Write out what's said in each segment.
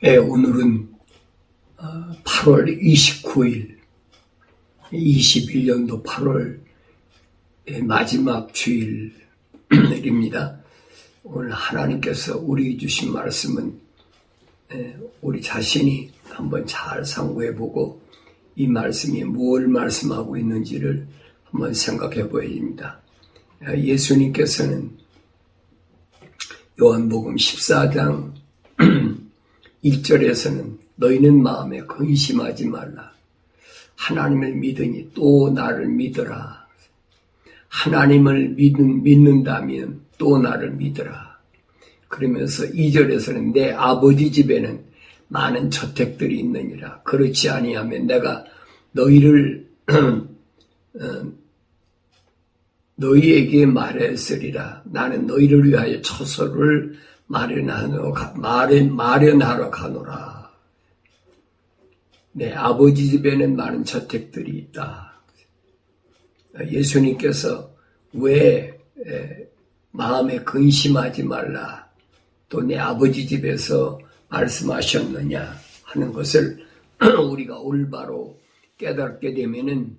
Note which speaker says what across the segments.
Speaker 1: 오늘은 8월 29일, 21년도 8월 마지막 주일입니다. 오늘 하나님께서 우리 주신 말씀은 우리 자신이 한번 잘 상고해보고 이 말씀이 무엇을 말씀하고 있는지를 한번 생각해 보아야 됩니다. 예수님께서는 요한복음 14장 1절에서는 너희는 마음에 근심하지 말라. 하나님을 믿으니 또 나를 믿어라. 하나님을 믿는다면 또 나를 믿어라. 그러면서 2절에서는 내 아버지 집에는 많은 저택들이 있느니라. 그렇지 아니하면 내가 너희를 너희에게 말했으리라. 나는 너희를 위하여 처소를 마련하러 가노라. 내 아버지 집에는 많은 저택들이 있다. 예수님께서 왜 마음에 근심하지 말라, 또 내 아버지 집에서 말씀하셨느냐 하는 것을 우리가 올바로 깨닫게 되면은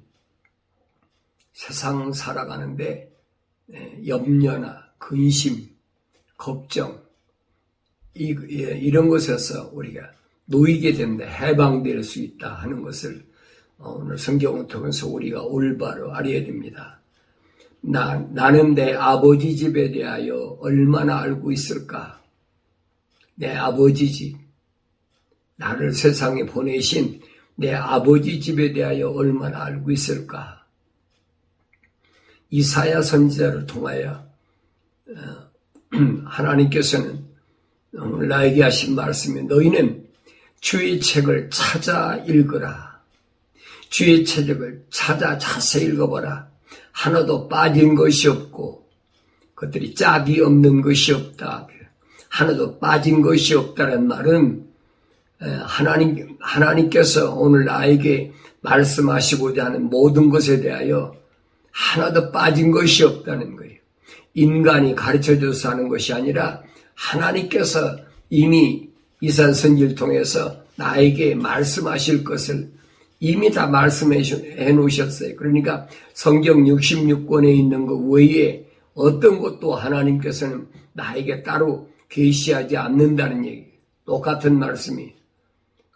Speaker 1: 세상 살아가는데 염려나 근심, 걱정 이런 것에서 우리가 놓이게 된다, 해방될 수 있다 하는 것을 오늘 성경을 통해서 우리가 올바로 알아야 됩니다. 나는 내 아버지 집에 대하여 얼마나 알고 있을까? 내 아버지 집, 나를 세상에 보내신 내 아버지 집에 대하여 얼마나 알고 있을까? 이사야 선지자를 통하여 하나님께서는 오늘 나에게 하신 말씀이 너희는 주의 책을 찾아 읽으라. 주의 책을 찾아 자세히 읽어보라. 하나도 빠진 것이 없고 그것들이 짝이 없는 것이 없다. 하나도 빠진 것이 없다는 말은 하나님께서 오늘 나에게 말씀하시고자 하는 모든 것에 대하여 하나도 빠진 것이 없다는 거예요. 인간이 가르쳐줘서 하는 것이 아니라 하나님께서 이미 이사야 선지를 통해서 나에게 말씀하실 것을 이미 다 말씀해 놓으셨어요. 그러니까 성경 66권에 있는 것 외에 어떤 것도 하나님께서는 나에게 따로 계시하지 않는다는 얘기예요. 똑같은 말씀이.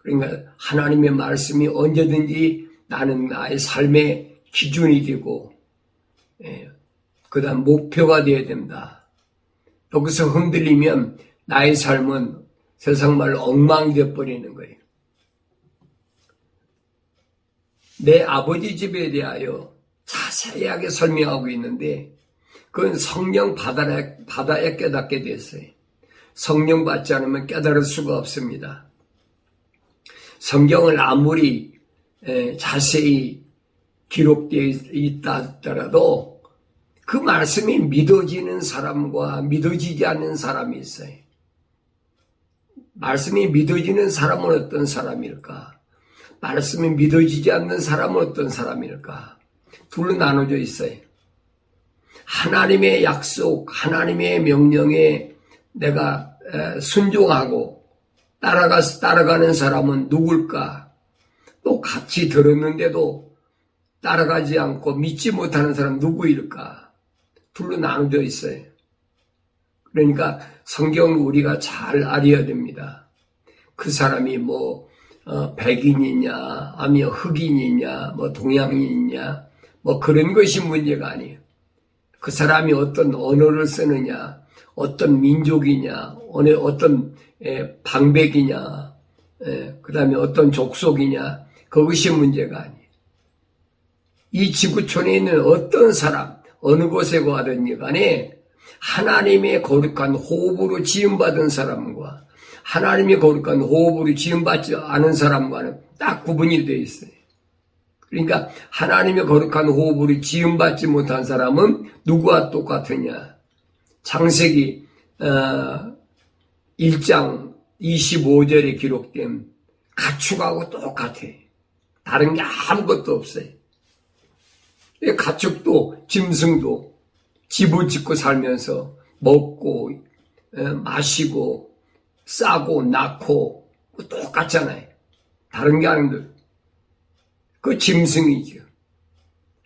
Speaker 1: 그러니까 하나님의 말씀이 언제든지 나는 나의 삶의 기준이 되고 그 다음 목표가 되어야 된다. 여기서 흔들리면 나의 삶은 세상 말로 엉망이 되어버리는 거예요. 내 아버지 집에 대하여 자세하게 설명하고 있는데 그건 성령 받아야 깨닫게 됐어요. 성령 받지 않으면 깨달을 수가 없습니다. 성경을 아무리 자세히 기록되어 있다 하더라도 그 말씀이 믿어지는 사람과 믿어지지 않는 사람이 있어요. 말씀이 믿어지는 사람은 어떤 사람일까? 말씀이 믿어지지 않는 사람은 어떤 사람일까? 둘로 나눠져 있어요. 하나님의 약속, 하나님의 명령에 내가 순종하고 따라가는 사람은 누굴까? 또 같이 들었는데도 따라가지 않고 믿지 못하는 사람 누구일까? 둘로 나눠져 있어요. 그러니까 성경을 우리가 잘 알아야 됩니다. 그 사람이 백인이냐, 아니면 흑인이냐, 동양인이냐, 그런 것이 문제가 아니에요. 그 사람이 어떤 언어를 쓰느냐, 어떤 민족이냐, 어떤 방백이냐, 그 다음에 어떤 족속이냐, 그것이 문제가 아니에요. 이 지구촌에 있는 어떤 사람, 어느 곳에 가든지 간에 하나님의 거룩한 호흡으로 지음받은 사람과 하나님의 거룩한 호흡으로 지음받지 않은 사람과는 딱 구분이 되어 있어요. 그러니까 하나님의 거룩한 호흡으로 지음받지 못한 사람은 누구와 똑같으냐? 창세기 1장 25절에 기록된 가축하고 똑같아요. 다른 게 아무것도 없어요. 가축도 짐승도 집을 짓고 살면서 먹고 마시고 싸고 낳고 똑같잖아요. 다른 게 아닌데. 그 짐승이죠.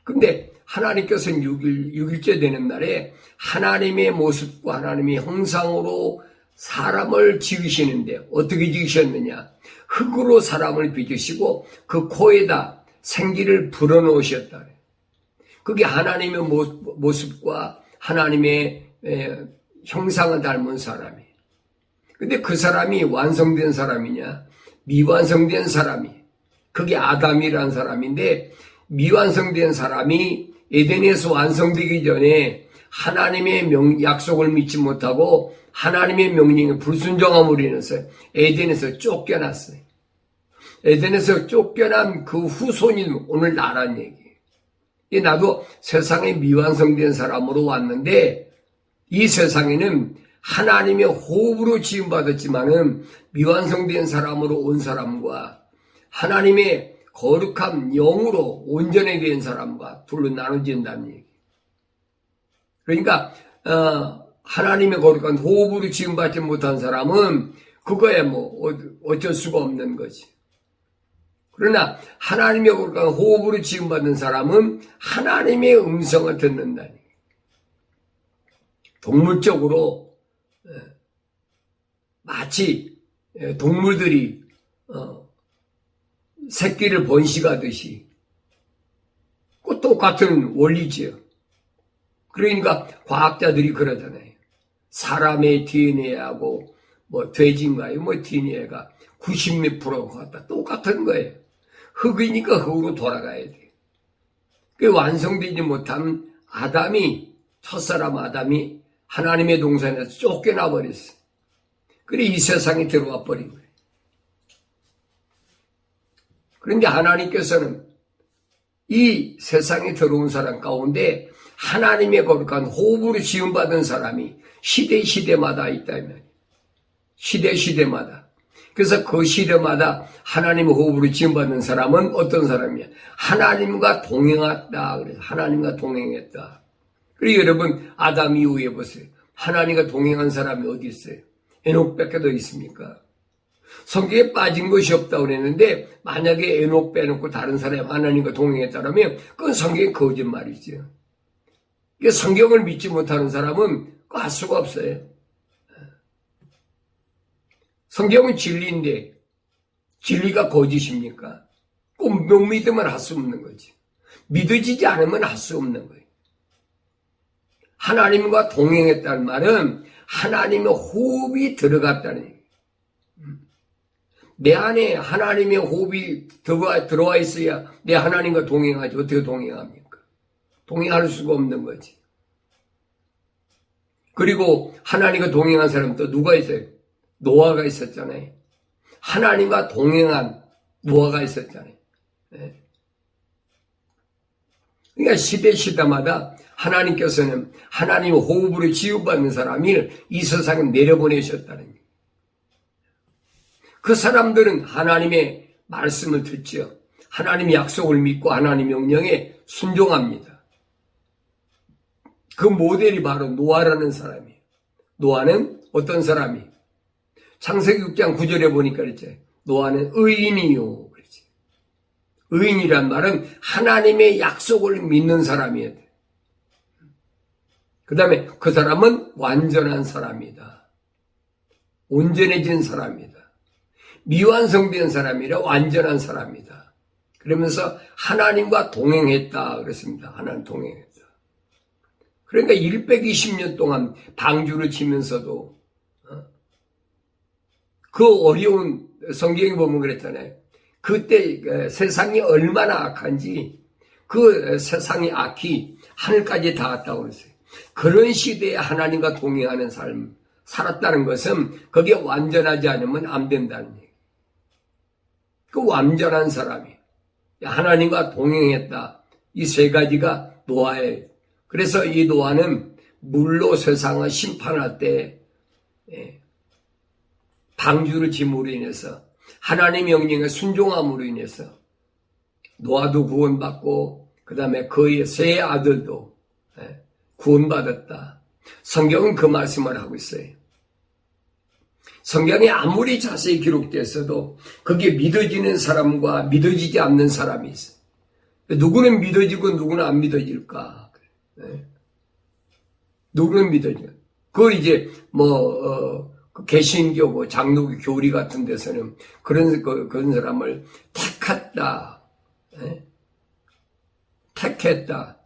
Speaker 1: 근데 하나님께서는 6일째 되는 날에 하나님의 모습과 하나님의 형상으로 사람을 지으시는데 어떻게 지으셨느냐? 흙으로 사람을 빚으시고 그 코에다 생기를 불어넣으셨다. 그게 하나님의 모습과 하나님의 형상을 닮은 사람이에요. 근데 그 사람이 완성된 사람이냐? 미완성된 사람이. 그게 아담이라는 사람인데 미완성된 사람이 에덴에서 완성되기 전에 하나님의 약속을 믿지 못하고 하나님의 명령에 불순종함으로 인해서 에덴에서 쫓겨났어요. 에덴에서 쫓겨난 그 후손이 오늘 나란 얘기예요. 나도 세상에 미완성된 사람으로 왔는데 이 세상에는 하나님의 호흡으로 지음받았지만은 미완성된 사람으로 온 사람과 하나님의 거룩한 영으로 온전히 된 사람과 둘로 나눠진다는 얘기. 그러니까 하나님의 거룩한 호흡으로 지음받지 못한 사람은 그거에 어쩔 수가 없는 거지. 그러나 하나님의 거룩한 호흡으로 지음받는 사람은 하나님의 음성을 듣는다니. 동물적으로 마치 동물들이 새끼를 번식하듯이 그 똑같은 원리지요. 그러니까 과학자들이 그러잖아요. 사람의 DNA하고 돼지인가요? DNA가 90몇 프로가 같다. 똑같은 거예요. 흙이니까 흙으로 돌아가야 돼요. 그 완성되지 못한 아담이, 첫사람 아담이 하나님의 동산에서 쫓겨나 버렸어요. 그래 이 세상에 들어와 버린 거예요. 그런데 하나님께서는 이 세상에 들어온 사람 가운데 하나님의 거룩한 호흡으로 지음받은 사람이 시대마다 있다면 시대마다. 그래서 그 시대마다 하나님의 호흡으로 지음받는 사람은 어떤 사람이야? 하나님과 동행했다. 그래서 하나님과 동행했다. 그리고 여러분 아담 이후에 보세요. 하나님과 동행한 사람이 어디 있어요? 에녹밖에 더 있습니까? 성경에 빠진 것이 없다고 그랬는데 만약에 에녹 빼놓고 다른 사람이 하나님과 동행했다면 그건 성경의 거짓말이죠. 성경을 믿지 못하는 사람은 할 수가 없어요. 성경은 진리인데 진리가 거짓입니까? 꼭 못 믿으면 할 수 없는 거지. 믿어지지 않으면 할 수 없는 거예요. 하나님과 동행했다는 말은 하나님의 호흡이 들어갔다는 얘기예요. 내 안에 하나님의 호흡이 들어와 있어야 내 하나님과 동행하지. 어떻게 동행합니까? 동행할 수가 없는 거지. 그리고 하나님과 동행한 사람 또 누가 있어요? 노아가 있었잖아요. 하나님과 동행한 노아가 있었잖아요. 그러니까 시대마다 하나님께서는 하나님의 호흡으로 지음받는 사람을 이 세상에 내려보내셨다는 거예요. 그 사람들은 하나님의 말씀을 듣죠. 하나님의 약속을 믿고 하나님의 명령에 순종합니다. 그 모델이 바로 노아라는 사람이에요. 노아는 어떤 사람이? 창세기 6장 9절에 보니까 그랬죠. 노아는 의인이요. 그랬지. 의인이란 말은 하나님의 약속을 믿는 사람이에요. 그 다음에 그 사람은 완전한 사람이다. 온전해진 사람이다. 미완성된 사람이라 완전한 사람이다. 그러면서 하나님과 동행했다 그랬습니다. 하나님 동행했다. 그러니까 120년 동안 방주를 치면서도 그 어려운 성경에 보면 그랬잖아요. 그때 세상이 얼마나 악한지 그 세상의 악이 하늘까지 닿았다고 그랬어요. 그런 시대에 하나님과 동행하는 삶 살았다는 것은 거기에 완전하지 않으면 안 된다는 얘기예요. 그 완전한 사람이 하나님과 동행했다. 이 세 가지가 노아예요. 그래서 이 노아는 물로 세상을 심판할 때 방주를 짐으로 인해서 하나님의 명령에 순종함으로 인해서 노아도 구원받고 그 다음에 그의 세 아들도 구원받았다. 성경은 그 말씀을 하고 있어요. 성경에 아무리 자세히 기록됐어도 그게 믿어지는 사람과 믿어지지 않는 사람이 있어요. 누구는 믿어지고 누구는 안 믿어질까? 누구는 믿어져? 그걸 이제 개신교, 장로교, 교리 같은 데서는 그런 사람을 택했다. 택했다.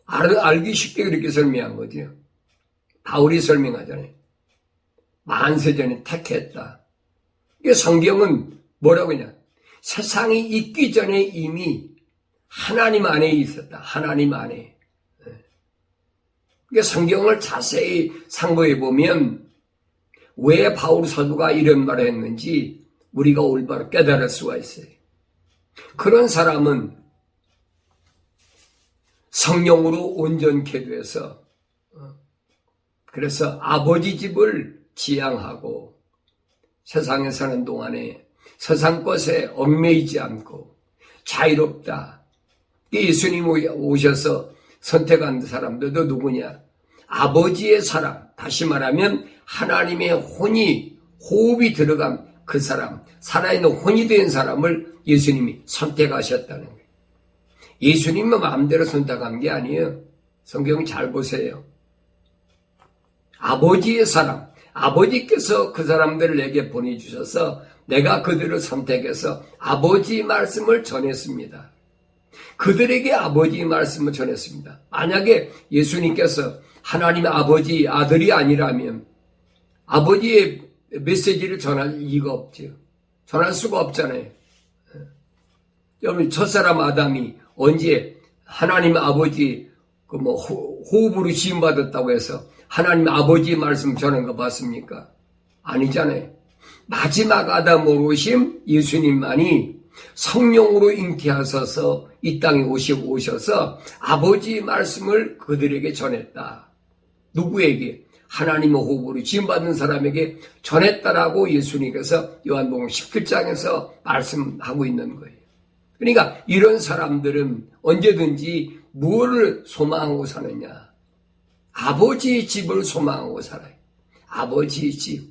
Speaker 1: 알기 쉽게 그렇게 설명한 거죠. 바울이 설명하잖아요. 만세전에 택했다. 이게 성경은 뭐라고 하냐? 세상이 있기 전에 이미 하나님 안에 있었다. 하나님 안에. 그러니까 성경을 자세히 상고해 보면 왜 바울 사도가 이런 말을 했는지 우리가 올바로 깨달을 수가 있어요. 그런 사람은 성령으로 온전케 돼서 그래서 아버지 집을 지향하고 세상에 사는 동안에 세상 것에 얽매이지 않고 자유롭다. 예수님 오셔서 선택한 사람들도 누구냐? 아버지의 사람, 다시 말하면 하나님의 호흡이 들어간 그 사람, 살아있는 혼이 된 사람을 예수님이 선택하셨다는 거예요. 예수님은 마음대로 선택한 게 아니에요. 성경 잘 보세요. 아버지의 사람, 아버지께서 그 사람들을 내게 보내주셔서 내가 그들을 선택해서 아버지의 말씀을 전했습니다. 그들에게 아버지의 말씀을 전했습니다. 만약에 예수님께서 하나님의 아버지 아들이 아니라면 아버지의 메시지를 전할 이유가 없죠. 전할 수가 없잖아요. 여러분 첫사람 아담이 언제 하나님의 아버지 호흡으로 지음받았다고 해서 하나님의 아버지의 말씀 전한 거 봤습니까? 아니잖아요. 마지막 아담으로 오신 예수님만이 성령으로 잉태하셔서 이 땅에 오셔서 아버지의 말씀을 그들에게 전했다. 누구에게? 하나님의 호흡으로 지음받은 사람에게 전했다라고 예수님께서 요한복음 17장에서 말씀하고 있는 거예요. 그러니까 이런 사람들은 언제든지 무엇을 소망하고 사느냐? 아버지의 집을 소망하고 살아요. 아버지의 집.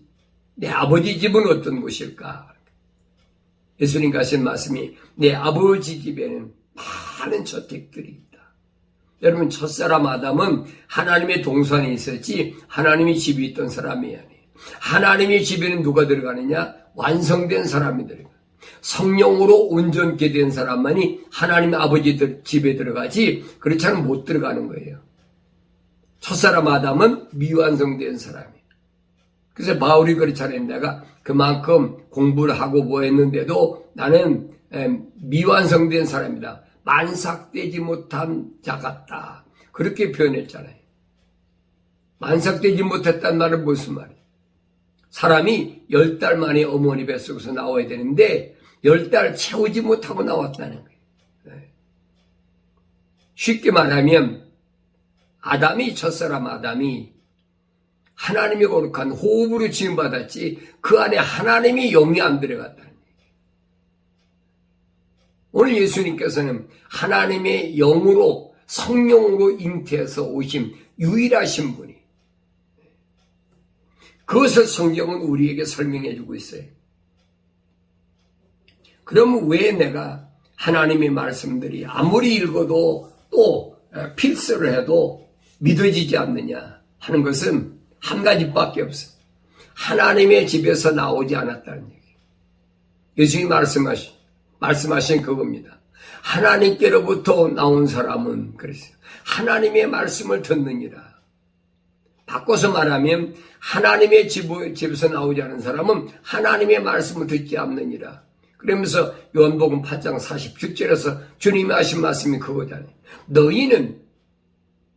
Speaker 1: 내 아버지 집은 어떤 곳일까? 예수님 하신 말씀이 내 아버지 집에는 많은 저택들이 있다. 여러분 첫사람 아담은 하나님의 동산에 있었지 하나님의 집이 있던 사람이 아니에요. 하나님의 집에는 누가 들어가느냐? 완성된 사람이 들어가. 성령으로 온전케 된 사람만이 하나님의 아버지 집에 들어가지 그렇지 않으면 못 들어가는 거예요. 첫사람 아담은 미완성된 사람이에요. 그래서 바울이 그렇잖아요. 내가 그만큼 공부를 하고 뭐 했는데도 나는 미완성된 사람이다. 만삭되지 못한 자 같다. 그렇게 표현했잖아요. 만삭되지 못했단 말은 무슨 말이에요? 사람이 10달 만에 어머니 뱃속에서 나와야 되는데 10달 채우지 못하고 나왔다는 거예요. 쉽게 말하면 첫사람 아담이 하나님의 거룩한 호흡으로 지음받았지 그 안에 하나님이 영이 안 들어갔다는 얘기예요. 오늘 예수님께서는 하나님의 영으로 성령으로 잉태해서 오신 유일하신 분이 그것을 성경은 우리에게 설명해 주고 있어요. 그러면 왜 내가 하나님의 말씀들이 아무리 읽어도 또 필사를 해도 믿어지지 않느냐 하는 것은 한 가지밖에 없어요. 하나님의 집에서 나오지 않았다는 얘기예요. 예수님이 말씀하신 그겁니다. 하나님께로부터 나온 사람은 그랬어요. 하나님의 말씀을 듣느니라. 바꿔서 말하면 하나님의 집에서 나오지 않은 사람은 하나님의 말씀을 듣지 않느니라. 그러면서 요한복음 8장 47절에서 주님이 하신 말씀이 그거잖아요. 너희는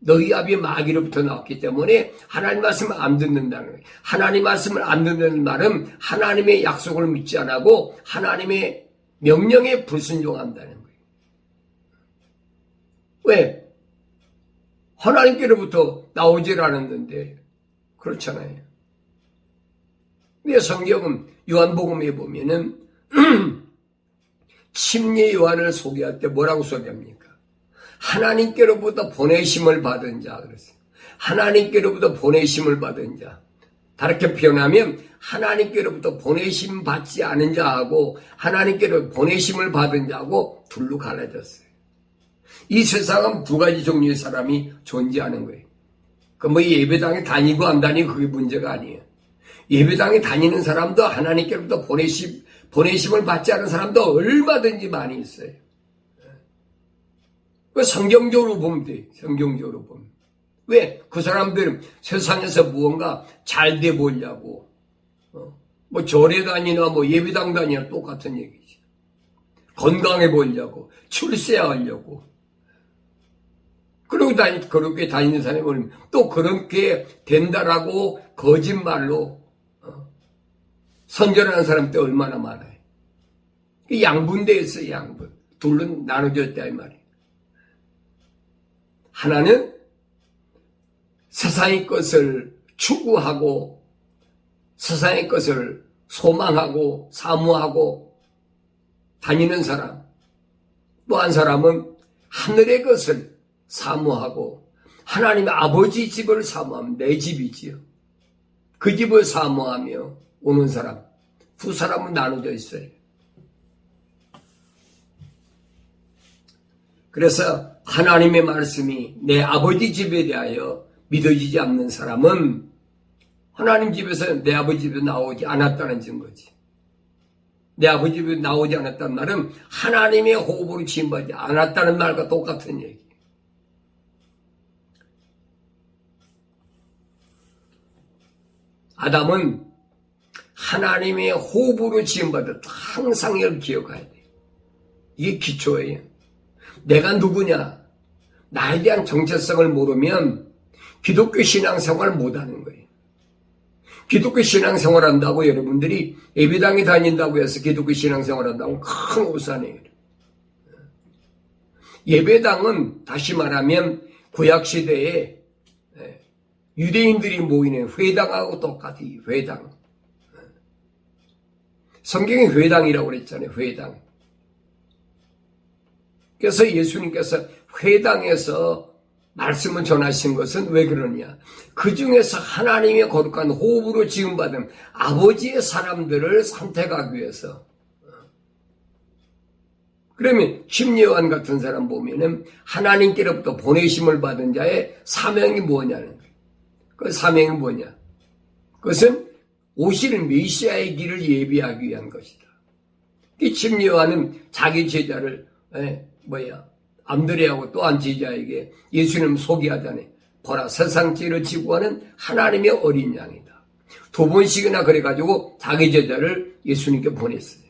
Speaker 1: 너희 아비 마귀로부터 나왔기 때문에 하나님 말씀을 안 듣는다는 거예요. 하나님 말씀을 안 듣는 말은 하나님의 약속을 믿지 않고 하나님의 명령에 불순종한다는 거예요. 왜? 하나님께로부터 나오질 않았는데 그렇잖아요. 근데 성경은 요한복음에 보면은 침례 요한을 소개할 때 뭐라고 소개합니까? 하나님께로부터 보내심을 받은 자 그랬어요. 하나님께로부터 보내심을 받은 자. 다르게 표현하면 하나님께로부터 보내심 받지 않은 자하고 하나님께로 보내심을 받은 자하고 둘로 갈라졌어요. 이 세상은 두 가지 종류의 사람이 존재하는 거예요. 그 뭐 예배당에 다니고 안 다니고 그게 문제가 아니에요. 예배당에 다니는 사람도 하나님께로부터 보내심을 받지 않은 사람도 얼마든지 많이 있어요. 그 성경적으로 보면 돼. 성경적으로 보면. 왜? 그 사람들은 세상에서 무언가 잘 돼 보려고, 뭐 절에 다니나 뭐 예배당 다니나 똑같은 얘기지. 건강해 보려고, 출세하려고. 그렇게 다니는 사람이 보면 또 그렇게 된다라고 거짓말로, 선전하는 사람들 얼마나 많아요. 양분되어 있어요, 양분. 둘로 나눠졌다, 이 말이에요. 하나는 세상의 것을 추구하고 세상의 것을 소망하고 사모하고 다니는 사람. 또 한 사람은 하늘의 것을 사모하고 하나님의 아버지 집을 사모하면 내 집이지요. 그 집을 사모하며 오는 사람. 두 사람은 나눠져 있어요. 그래서 하나님의 말씀이 내 아버지 집에 대하여 믿어지지 않는 사람은 하나님 집에서 내 아버지 집에 나오지 않았다는 증거지. 내 아버지 집에 나오지 않았다는 말은 하나님의 호흡으로 지음받지 않았다는 말과 똑같은 얘기. 아담은 하나님의 호흡으로 지음받았다. 항상 이걸 기억해야 돼. 이게 기초예요. 내가 누구냐? 나에 대한 정체성을 모르면 기독교 신앙생활을 못하는 거예요. 기독교 신앙생활 한다고 여러분들이 예배당에 다닌다고 해서 기독교 신앙생활 한다고 큰 오산이에요. 예배당은 다시 말하면 구약시대에 유대인들이 모이는 회당하고 똑같아요. 회당. 성경에 회당이라고 그랬잖아요. 회당. 그래서 예수님께서 회당에서 말씀을 전하신 것은 왜 그러냐. 그 중에서 하나님의 거룩한 호흡으로 지음받은 아버지의 사람들을 선택하기 위해서. 그러면 심리요한 같은 사람 보면은 하나님께로부터 보내심을 받은 자의 사명이 뭐냐는 거예요. 그 사명이 뭐냐. 그것은 오실 메시아의 길을 예비하기 위한 것이다. 이 심리요한은 자기 제자를 안드레하고 또 한 제자에게 예수님 소개하자니 보라 세상 죄를 지고 하는 하나님의 어린 양이다. 두 번씩이나 그래가지고 자기 제자를 예수님께 보냈어요.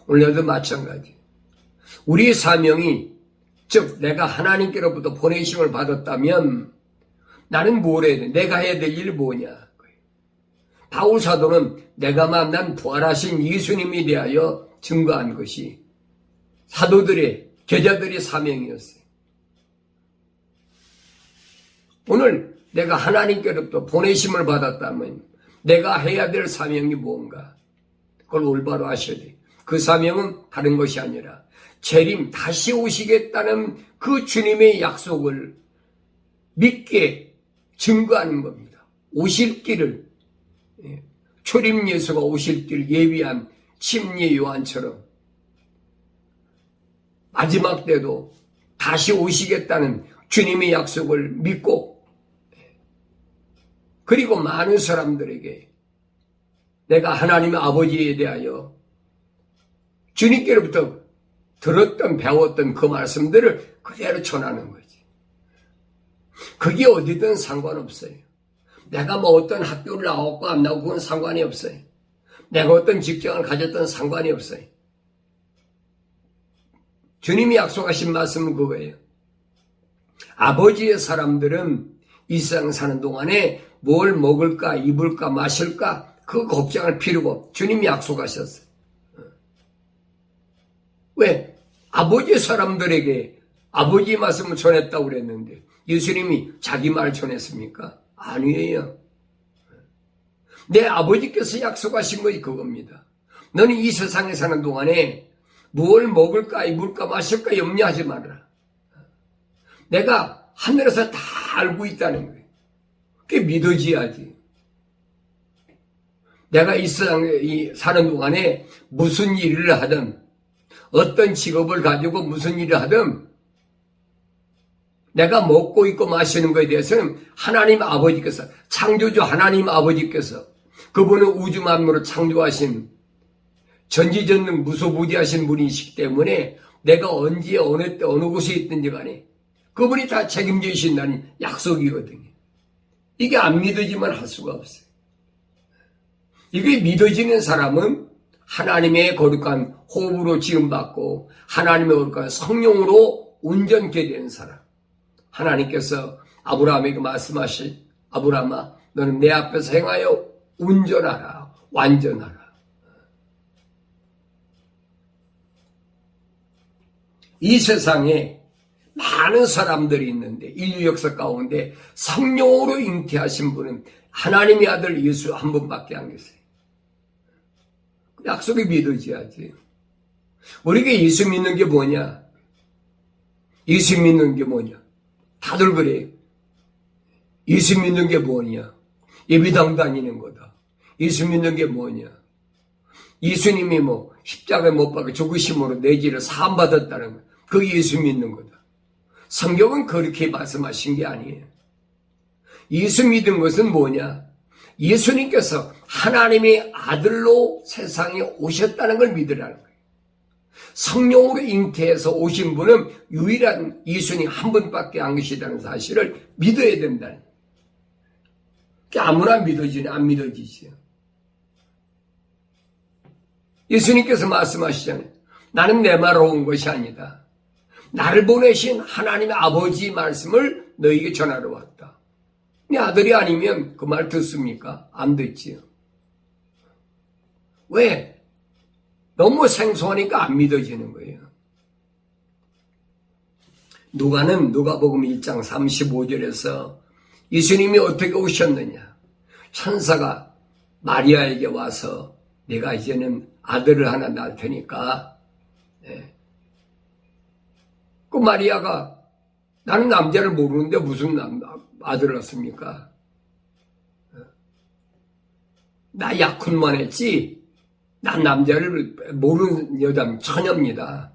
Speaker 1: 오늘도 마찬가지. 우리의 사명이 즉 내가 하나님께로부터 보내심을 받았다면 나는 뭘 해야 돼? 내가 해야 될 일이 뭐냐? 바울 사도는 내가 만난 부활하신 예수님에 대하여 증거한 것이 사도들의 제자들의 사명이었어요. 오늘 내가 하나님께로부터 보내심을 받았다면 내가 해야 될 사명이 뭔가? 그걸 올바로 아셔야 돼요. 그 사명은 다른 것이 아니라 재림 다시 오시겠다는 그 주님의 약속을 믿게 증거하는 겁니다. 오실 길을 초림 예수가 오실 길 예비한 침례 요한처럼 마지막 때도 다시 오시겠다는 주님의 약속을 믿고 그리고 많은 사람들에게 내가 하나님의 아버지에 대하여 주님께로부터 들었던 배웠던 그 말씀들을 그대로 전하는 거지. 그게 어디든 상관없어요. 내가 뭐 어떤 학교를 나왔고 안 나오고 그건 상관이 없어요. 내가 어떤 직장을 가졌던 상관이 없어요. 주님이 약속하신 말씀은 그거예요. 아버지의 사람들은 이 세상 사는 동안에 뭘 먹을까 입을까 마실까 그 걱정할 필요가 없고 주님이 약속하셨어요. 왜? 아버지의 사람들에게 아버지의 말씀을 전했다고 그랬는데 예수님이 자기 말 전했습니까? 아니에요. 내 아버지께서 약속하신 것이 그겁니다. 너는 이 세상에 사는 동안에 무엇을 먹을까 입을까 마실까 염려하지 말아라. 내가 하늘에서 다 알고 있다는 거예요. 그게 믿어져야지. 내가 이 세상에 사는 동안에 무슨 일을 하든 어떤 직업을 가지고 무슨 일을 하든 내가 먹고 있고 마시는 것에 대해서는 하나님 아버지께서, 창조주 하나님 아버지께서, 그분은 우주 만물을 창조하신 전지전능 무소부지하신 분이시기 때문에 내가 언제 어느 때 어느 곳에 있든지 간에 그분이 다 책임져 주신다는 약속이거든요. 이게 안 믿어지면 할 수가 없어요. 이게 믿어지는 사람은 하나님의 거룩한 호흡으로 지음받고 하나님의 거룩한 성령으로 온전케 된 사람. 하나님께서 아브라함에게 말씀하신, 아브라함아 너는 내 앞에서 행하여 온전하라, 완전하라. 이 세상에 많은 사람들이 있는데 인류 역사 가운데 성령으로 잉태하신 분은 하나님의 아들 예수 한 분밖에 안 계세요. 약속이 믿어져야지. 우리가 예수 믿는 게 뭐냐? 예수 믿는 게 뭐냐? 다들 그래요. 예수 믿는 게 뭐냐? 예배당 다니는 거다. 예수 믿는 게 뭐냐? 예수님이 십자가에 못 박혀 죽으심으로 내 죄를 사함받았다는 거. 그 예수 믿는 거다. 성경은 그렇게 말씀하신 게 아니에요. 예수 믿은 것은 뭐냐? 예수님께서 하나님의 아들로 세상에 오셨다는 걸 믿으라는 거예요. 성령으로 잉태해서 오신 분은 유일한 예수님 한 분밖에 안 계시다는 사실을 믿어야 된다는 거예요. 아무나 믿어지냐? 안 믿어지지요. 예수님께서 말씀하시잖아요. 나는 내 말로 온 것이 아니다. 나를 보내신 하나님의 아버지 말씀을 너에게 전하러 왔다. 네 아들이 아니면 그 말 듣습니까? 안 듣지요. 왜? 너무 생소하니까 안 믿어지는 거예요. 누가복음 1장 35절에서 예수님이 어떻게 오셨느냐? 천사가 마리아에게 와서 내가 이제는 아들을 하나 낳을 테니까 그 마리아가 나는 남자를 모르는데 무슨 아들을 낳습니까? 나 약혼만 했지 난 남자를 모르는 여자 처녀입니다.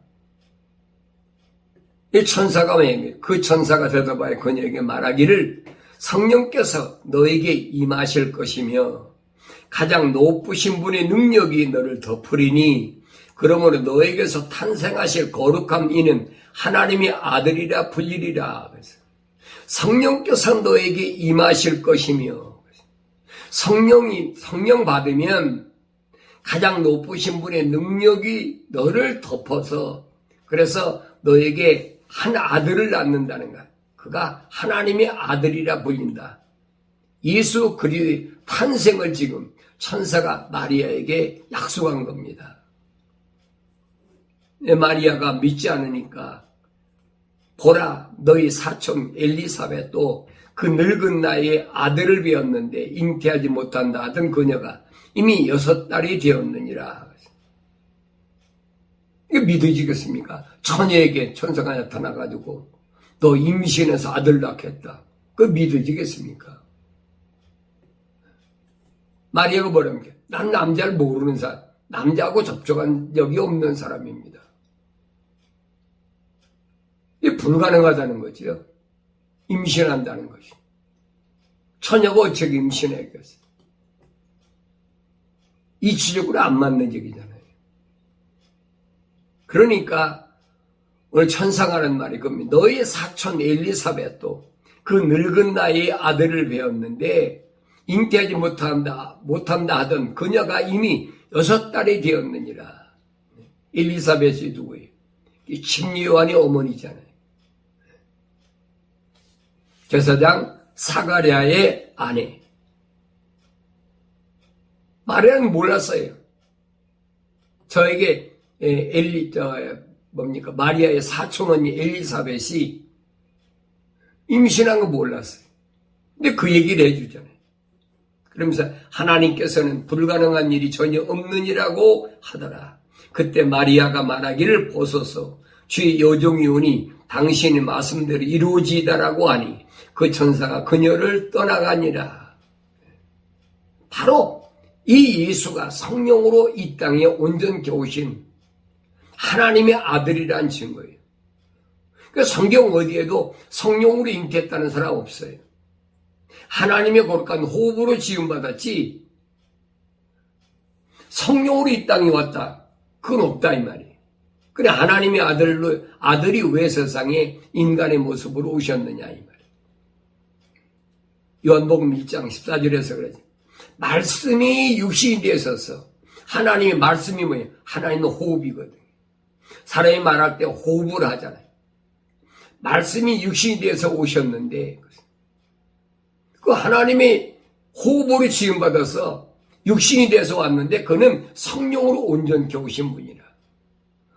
Speaker 1: 이 천사가 그 천사가 대답하여 그녀에게 말하기를 성령께서 너에게 임하실 것이며 가장 높으신 분의 능력이 너를 덮으리니 그러므로 너에게서 탄생하실 거룩한 이는 하나님의 아들이라 불리리라. 성령께서 너에게 임하실 것이며 성령 받으면 가장 높으신 분의 능력이 너를 덮어서 그래서 너에게 한 아들을 낳는다는 것. 그가 하나님의 아들이라 불린다. 예수 그리스도의 탄생을 지금 천사가 마리아에게 약속한 겁니다. 마리아가 믿지 않으니까 보라 너희 사촌 엘리사벳도 그 늙은 나이에 아들을 배었는데 잉태하지 못한다 하던 그녀가 이미 6달이 되었느니라. 이게 믿어지겠습니까? 처녀에게 천사가 나타나가지고 너 임신해서 아들 낳겠다. 그거 믿어지겠습니까? 마리아가 뭐라는 게? 난 남자를 모르는 사람, 남자하고 접촉한 적이 없는 사람입니다. 이게 불가능하다는 거죠. 임신한다는 것이. 처녀가 어떻게 임신하겠어요? 이치적으로 안 맞는 얘기잖아요. 그러니까 오늘 천사가 하는 말이 겁니다. 너의 사촌 엘리사벳도 그 늙은 나이에 아들을 배웠는데 잉태하지 못한다 하던 그녀가 이미 6달이 되었느니라. 엘리사벳이 누구예요? 침례 요한의 어머니잖아요. 제사장 사가랴의 아내. 마리아는 몰랐어요. 저에게 마리아의 사촌 언니 엘리사벳이 임신한 거 몰랐어요. 근데 그 얘기를 해주잖아요. 그러면서 하나님께서는 불가능한 일이 전혀 없느니라고 하더라. 그때 마리아가 말하기를 보소서 주의 여종이 오니 당신의 말씀대로 이루어지다라고 하니 그 천사가 그녀를 떠나가니라. 바로 이 예수가 성령으로 이 땅에 온전케 오신 하나님의 아들이란 증거예요. 그러니까 성경 어디에도 성령으로 잉태했다는 사람 없어요. 하나님의 거룩한 호흡으로 지음받았지 성령으로 이 땅에 왔다. 그건 없다 이 말이에요. 그래 하나님의 아들이 왜 세상에 인간의 모습으로 오셨느냐 이 말이에요. 요한복음 1장 14절에서 그러지. 말씀이 육신이 되어서 하나님의 말씀이 뭐예요? 하나님의 호흡이거든요. 사람이 말할 때 호흡을 하잖아요. 말씀이 육신이 되어서 오셨는데 그 하나님의 호흡으로 지음받아서 육신이 돼서 왔는데 그는 성령으로 온전케 오신 분이라.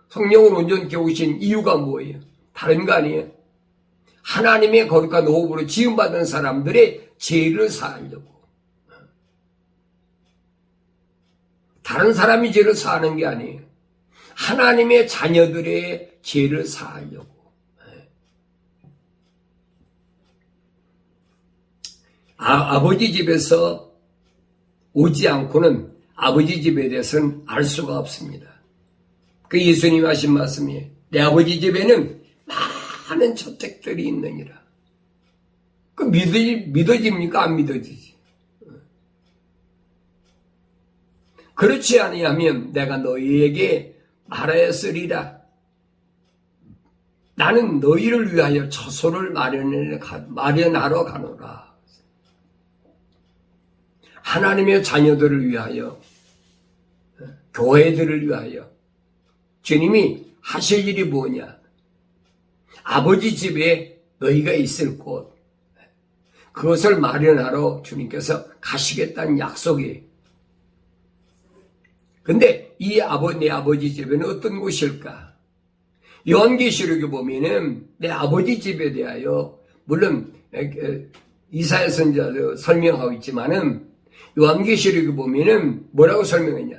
Speaker 1: 성령으로 온전케 오신 이유가 뭐예요? 다른 거 아니에요? 하나님의 거룩한 호흡으로 지음받은 사람들의 죄를 사하려고. 다른 사람이 죄를 사하는 게 아니에요. 하나님의 자녀들의 죄를 사하려고. 아버지 집에서 오지 않고는 아버지 집에 대해서는 알 수가 없습니다. 그 예수님이 하신 말씀이에요. 내 아버지 집에는 많은 저택들이 있느니라. 그 믿어집니까? 안 믿어지지. 그렇지 아니하면 내가 너희에게 말하였으리라. 나는 너희를 위하여 처소를 마련하러 가노라. 하나님의 자녀들을 위하여, 교회들을 위하여 주님이 하실 일이 뭐냐? 아버지 집에 너희가 있을 곳, 그것을 마련하러 주님께서 가시겠다는 약속이에요. 근데 내 아버지 집에는 어떤 곳일까? 요한계시록에 보면은 내 아버지 집에 대하여 물론 이사야 선지자도 설명하고 있지만은 요한계시록에 보면은 뭐라고 설명했냐?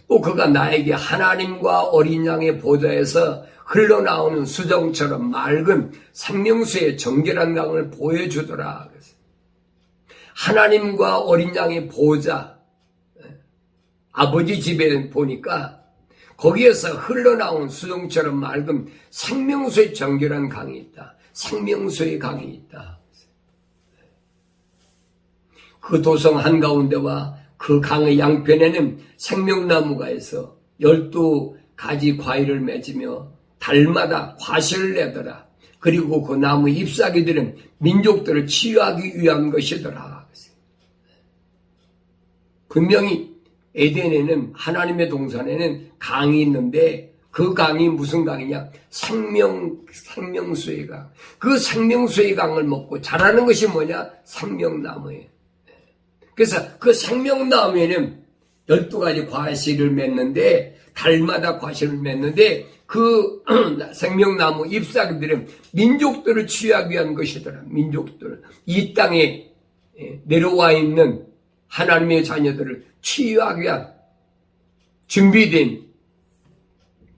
Speaker 1: 또 그가 나에게 하나님과 어린 양의 보좌에서 흘러나오는 수정처럼 맑은 생명수의 정결한 강을 보여주더라. 하나님과 어린 양의 보좌, 아버지 집에 보니까 거기에서 흘러나온 수정처럼 맑은 생명수의 정결한 강이 있다. 생명수의 강이 있다. 그 도성 한가운데와 그 강의 양편에는 생명나무가 있어 12가지 과일을 맺으며 달마다 과실을 내더라. 그리고 그 나무 잎사귀들은 민족들을 치유하기 위한 것이더라. 분명히 에덴에는 하나님의 동산에는 강이 있는데 그 강이 무슨 강이냐? 생명수의 강. 그 생명수의 강을 먹고 자라는 것이 뭐냐? 생명나무예요. 그래서 그 생명나무에는 12가지 과실을 맺는데 달마다 과실을 맺는데 그 생명나무 잎사귀들은 민족들을 치유하기 위한 것이더라. 민족들. 이 땅에 내려와 있는 하나님의 자녀들을 치유하기 위한 준비된,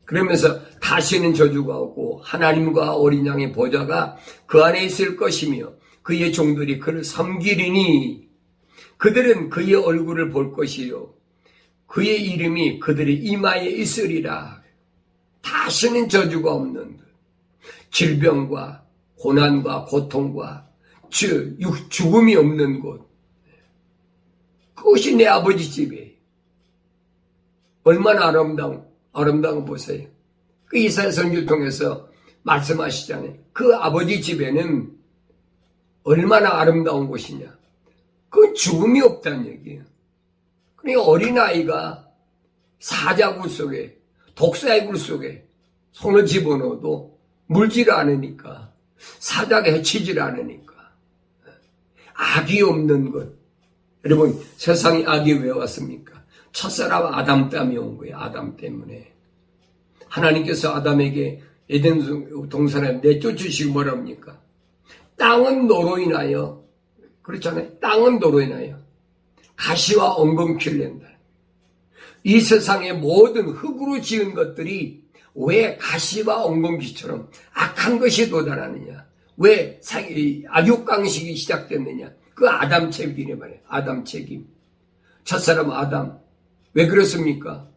Speaker 1: 그러면서 다시는 저주가 없고 하나님과 어린 양의 보좌가 그 안에 있을 것이며 그의 종들이 그를 섬기리니 그들은 그의 얼굴을 볼 것이요 그의 이름이 그들의 이마에 있으리라. 다시는 저주가 없는 질병과 고난과 고통과 죽음이 없는 곳, 그것이 내 아버지 집이에요. 얼마나 아름다운 거 보세요. 그 이사야 선지를 통해서 말씀하시잖아요. 그 아버지 집에는 얼마나 아름다운 곳이냐. 그 죽음이 없다는 얘기예요. 그러니까 어린아이가 사자굴 속에, 독사의 굴 속에 손을 집어넣어도 물질 않으니까, 사자가 해치질 않으니까, 악이 없는 것. 여러분, 세상에 악이 왜 왔습니까? 첫사람 아담 때문에 온 거예요. 아담 때문에. 하나님께서 아담에게 에덴 동산에 내쫓으시고 뭐라 합니까? 땅은 너로 인하여, 그렇잖아요. 땅은 너로 인하여 가시와 엉겅퀴를 낸다. 이 세상의 모든 흙으로 지은 것들이 왜 가시와 엉겅퀴처럼 악한 것이 도달하느냐? 왜 악육강식이 시작됐느냐? 그 아담 책임이래 말이에요. 아담 책임. 첫사람 아담. 왜 그렇습니까?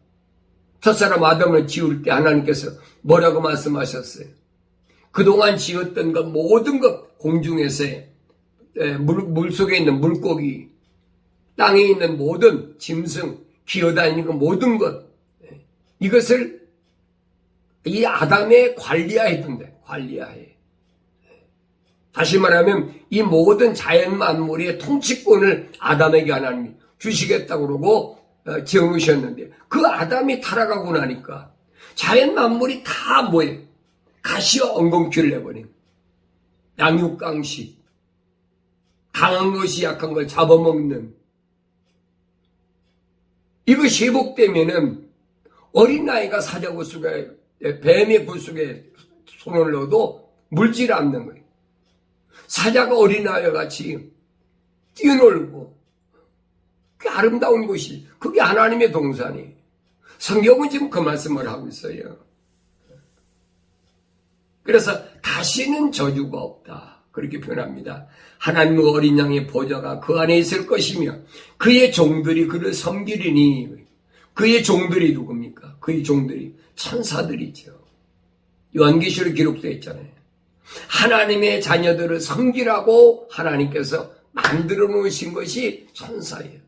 Speaker 1: 첫사람 아담을 지을 때 하나님께서 뭐라고 말씀하셨어요? 그동안 지었던 것 모든 것, 공중에서의 물속에 있는 물고기, 땅에 있는 모든 짐승, 기어다니는 것 모든 것, 이것을 이 아담의 관리하에 둔대. 관리하에. 다시 말하면 이 모든 자연 만물의 통치권을 아담에게 하나님이 주시겠다고 그러고 지어놓으셨는데, 그 아담이 타락하고 나니까 자연 만물이 다 뭐예요? 가시와 엉겅퀴를 내버린 양육강식, 강한 것이 약한 걸 잡아먹는, 이것이 회복되면은 어린아이가 사자굴 속에, 뱀의 굴 속에 손을 넣어도 물질 않는 거예요. 사자가 어린아이와 같이 뛰어놀고, 그게 아름다운 것이, 그게 하나님의 동산이. 성경은 지금 그 말씀을 하고 있어요. 그래서 다시는 저주가 없다, 그렇게 표현합니다. 하나님의 어린 양의 보좌가 그 안에 있을 것이며 그의 종들이 그를 섬기리니. 그의 종들이 누굽니까? 그의 종들이 천사들이죠. 요한계시록에 기록되어 있잖아요. 하나님의 자녀들을 섬기라고 하나님께서 만들어 놓으신 것이 천사예요.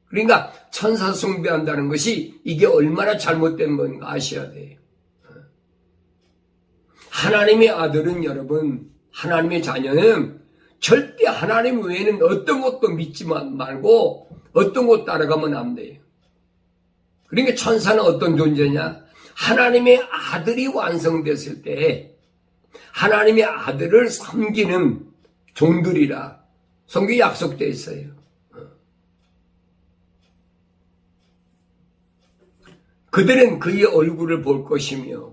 Speaker 1: 그러니까 천사 숭배한다는 것이 이게 얼마나 잘못된 건가 아셔야 돼요. 하나님의 아들은, 여러분, 하나님의 자녀는 절대 하나님 외에는 어떤 것도 믿지 말고 어떤 것 따라가면 안 돼요. 그러니까 천사는 어떤 존재냐? 하나님의 아들이 완성됐을 때 하나님의 아들을 섬기는 종들이라 성경에 약속되어 있어요. 그들은 그의 얼굴을 볼 것이며,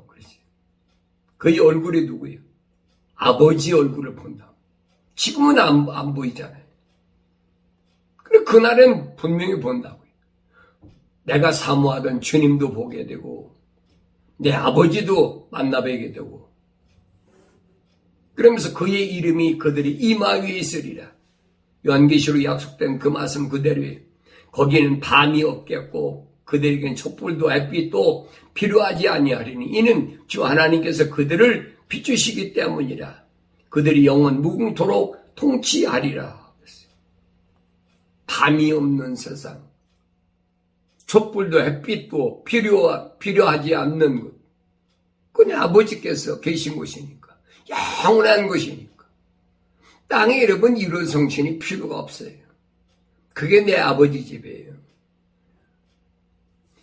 Speaker 1: 그의 얼굴이 누구예요? 아버지 얼굴을 본다. 지금은 안 보이잖아요. 그래, 그날은 분명히 본다고요. 내가 사모하던 주님도 보게 되고, 내 아버지도 만나뵈게 되고, 그러면서 그의 이름이 그들이 이마 위에 있으리라. 요한계시록에 약속된 그 말씀 그대로예요. 거기는 밤이 없겠고 그들에게는 촛불도 햇빛도 필요하지 아니하리니 이는 주 하나님께서 그들을 비추시기 때문이라. 그들이 영원 무궁토록 통치하리라. 밤이 없는 세상, 촛불도 햇빛도 필요하지 않는 것, 그냥 아버지께서 계신 곳이니까, 영원한 것이니까. 땅에 여러분 이런 성신이 필요가 없어요. 그게 내 아버지 집이에요.